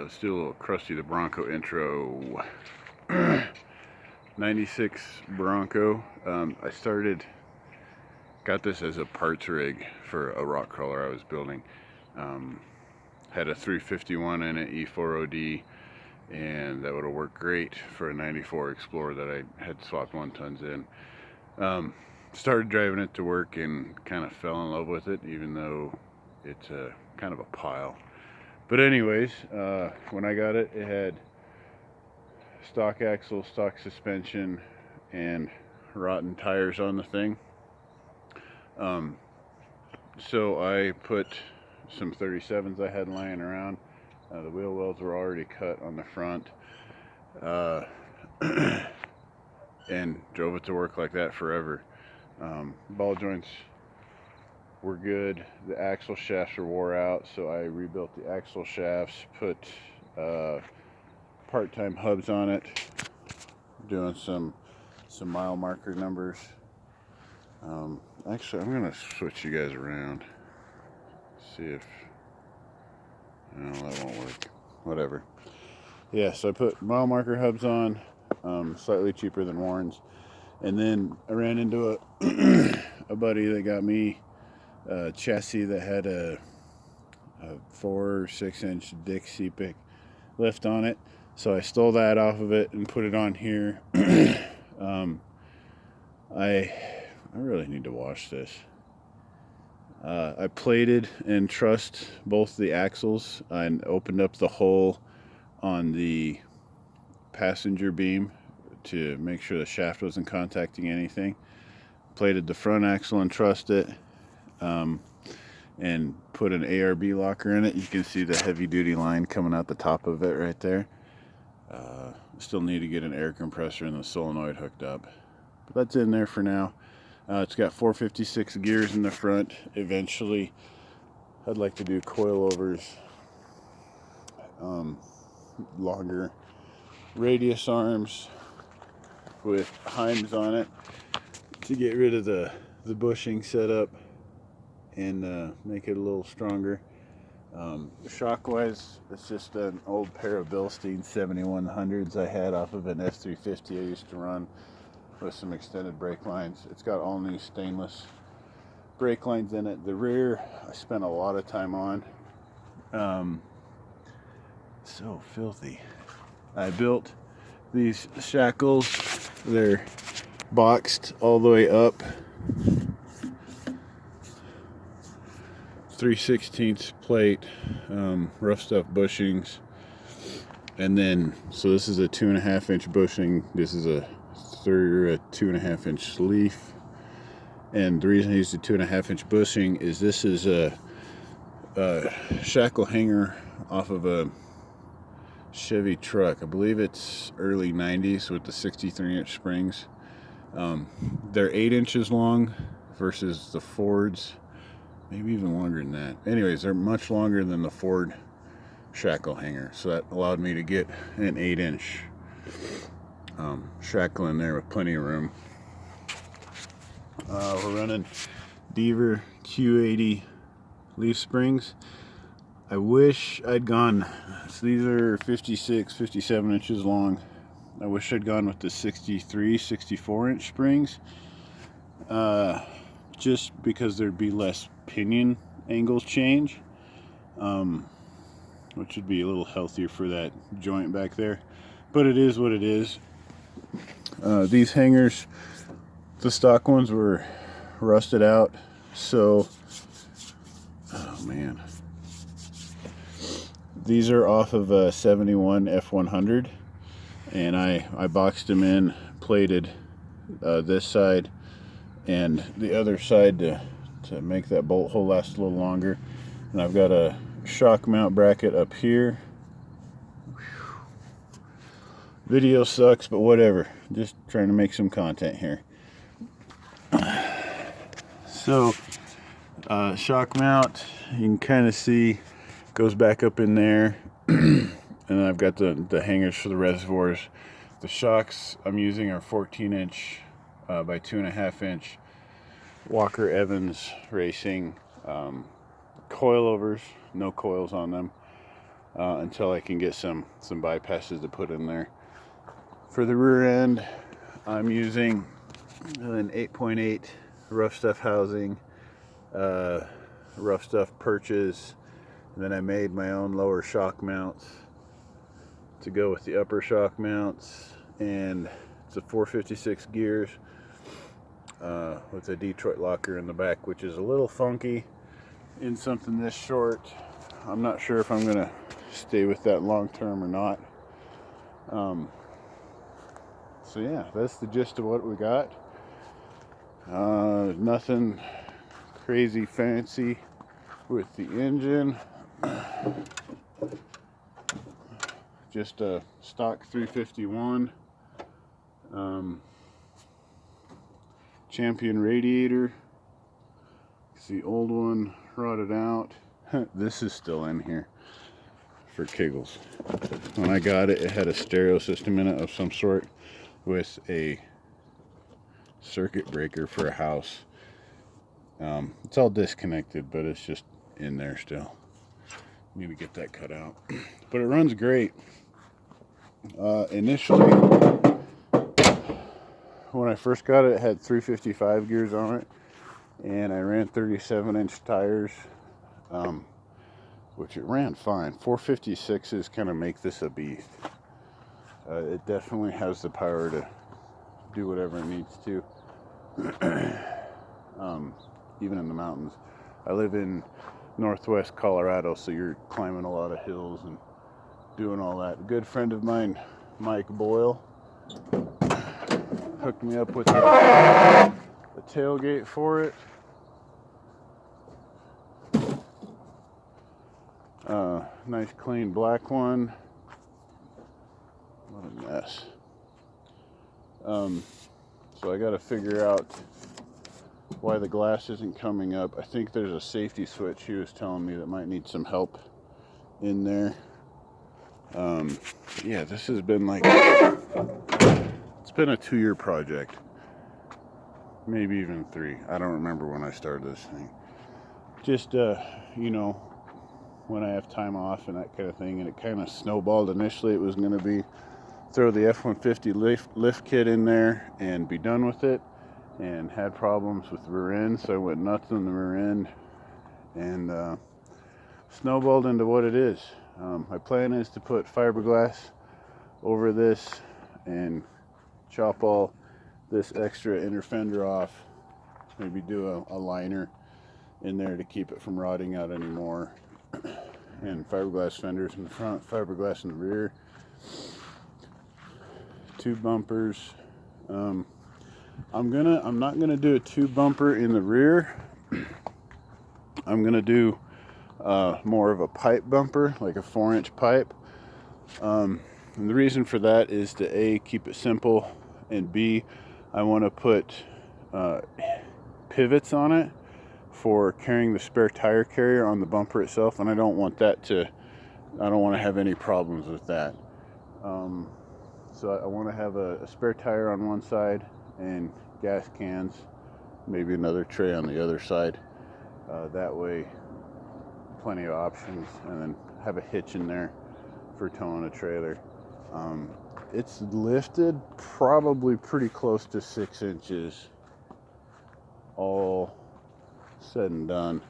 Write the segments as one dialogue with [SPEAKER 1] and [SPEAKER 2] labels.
[SPEAKER 1] let's do a little Krustythebronco intro. 96 Bronco. Got this as a parts rig for a rock crawler I was building. Had a 351 in it, E4OD, and that would have worked great for a 94 Explorer that I had swapped 1 tons in. Started driving it to work and kind of fell in love with it, even though it's kind of a pile. But anyways, when I got it, it had stock axle, stock suspension, and rotten tires on the thing. So I put some 37s I had lying around. The wheel wells were already cut on the front, and drove it to work like that forever. Ball joints were good. The axle shafts were wore out, so I rebuilt the axle shafts, put part-time hubs on it, doing some mile marker numbers. Actually, I'm gonna switch you guys around, see if, no, that won't work, whatever. Yeah, so I put mile marker hubs on, slightly cheaper than Warren's. And then I ran into a buddy that got me a chassis that had a 4 or 6 inch Dixie pick lift on it. So I stole that off of it and put it on here. I really need to wash this. I plated and trussed both the axles and opened up the hole on the passenger beam to make sure the shaft wasn't contacting anything. Plated the front axle and trussed it, and put an ARB locker in it. You can see the heavy duty line coming out the top of it right there. Still need to get an air compressor and the solenoid hooked up, but that's in there for now. It's got 456 gears in the front. Eventually I'd like to do coilovers, longer radius arms with Heims on it to get rid of the bushing setup and make it a little stronger. Shock wise, it's just an old pair of Bilstein 7100s I had off of an S350 I used to run with some extended brake lines. It's got all new stainless brake lines in it. The rear I spent a lot of time on. So filthy. I built these shackles. They're boxed all the way up, 3/16 plate, rough stuff bushings, and then so this is a 2.5 inch bushing. This is a 2.5 inch leaf, and the reason I used a 2.5 inch bushing is this is a shackle hanger off of a Chevy truck. I believe it's early 90s with the 63 inch springs. They're 8 inches long versus the Fords, maybe even longer than that. Anyways, they're much longer than the Ford shackle hanger, so that allowed me to get an 8 inch shackle in there with plenty of room. We're running Deaver Q80 leaf springs. I wish I'd gone, so these are 56, 57 inches long. I wish I'd gone with the 63, 64 inch springs, just because there'd be less pinion angles change, which would be a little healthier for that joint back there. But it is what it is. These hangers, the stock ones, were rusted out, so, oh man. These are off of a 71 F100, and I boxed them in, plated this side and the other side to make that bolt hole last a little longer. And I've got a shock mount bracket up here. Video sucks, but whatever. Just trying to make some content here. So, shock mount, you can kind of see, goes back up in there. And I've got the hangers for the reservoirs. The shocks I'm using are 14 inch by 2.5 inch Walker Evans Racing coilovers, no coils on them. until I can get some bypasses to put in there. For the rear end, I'm using an 8.8 rough stuff housing, rough stuff perches, and then I made my own lower shock mounts to go with the upper shock mounts, and it's a 456 gears with a Detroit locker in the back, which is a little funky in something this short. I'm not sure if I'm gonna stay with that long term or not. So yeah, that's the gist of what we got. Nothing crazy fancy with the engine. Just a stock 351 Champion radiator. It's the old one rotted out. This is still in here for giggles. When I got it, it had a stereo system in it of some sort with a circuit breaker for a house. It's all disconnected, but it's just in there still. Need to get that cut out. But it runs great. Initially, when I first got it, it had 355 gears on it, and I ran 37-inch tires, which it ran fine. 456s kind of make this a beast. It definitely has the power to do whatever it needs to, even in the mountains. I live in northwest Colorado, so you're climbing a lot of hills and doing all that. A good friend of mine, Mike Boyle, hooked me up with a tailgate for it. Nice clean black one. What a mess. So I got to figure out why the glass isn't coming up. I think there's a safety switch he was telling me that might need some help in there. Yeah, this has been like, it's been a 2-year project, maybe even 3. I don't remember when I started this thing. Just you know, when I have time off and that kind of thing, and it kind of snowballed. Initially it was going to be throw the F-150 lift kit in there and be done with it, and had problems with the rear end, so I went nuts on the rear end, and snowballed into what it is. My plan is to put fiberglass over this and chop all this extra inner fender off, maybe do a liner in there to keep it from rotting out anymore, and fiberglass fenders in the front, fiberglass in the rear, 2 bumpers. I'm not gonna do a 2 bumper in the rear. I'm gonna do more of a pipe bumper, like a 4-inch pipe. And the reason for that is to A, keep it simple, and B, I want to put pivots on it for carrying the spare tire carrier on the bumper itself, and I don't want to have any problems with that. So I want to have a spare tire on one side and gas cans, maybe another tray on the other side. That way, plenty of options, and then have a hitch in there for towing a trailer. It's lifted probably pretty close to 6 inches, all said and done.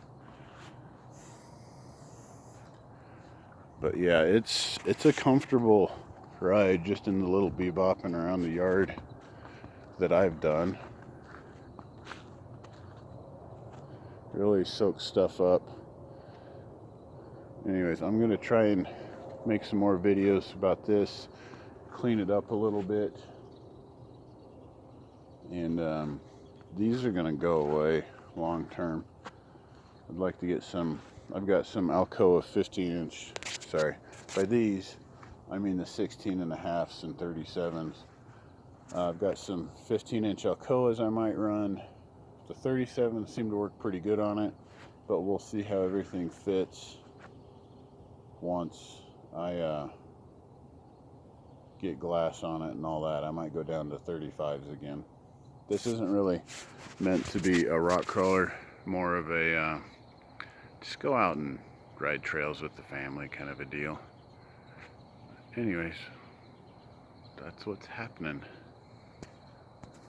[SPEAKER 1] But yeah, it's a comfortable ride just in the little bebopping around the yard that I've done. Really soaks stuff up. Anyways, I'm gonna try and make some more videos about this, clean it up a little bit, and these are gonna go away long term. I'd like to get some, I've got some Alcoa 15-inch, sorry, by these I mean the 16.5s and 37s. I've got some 15-inch Alcoas I might run. The 37s seem to work pretty good on it, but we'll see how everything fits once I get glass on it and all that. I might go down to 35s again. This isn't really meant to be a rock crawler, more of a just go out and ride trails with the family kind of a deal. anyways, that's what's happening.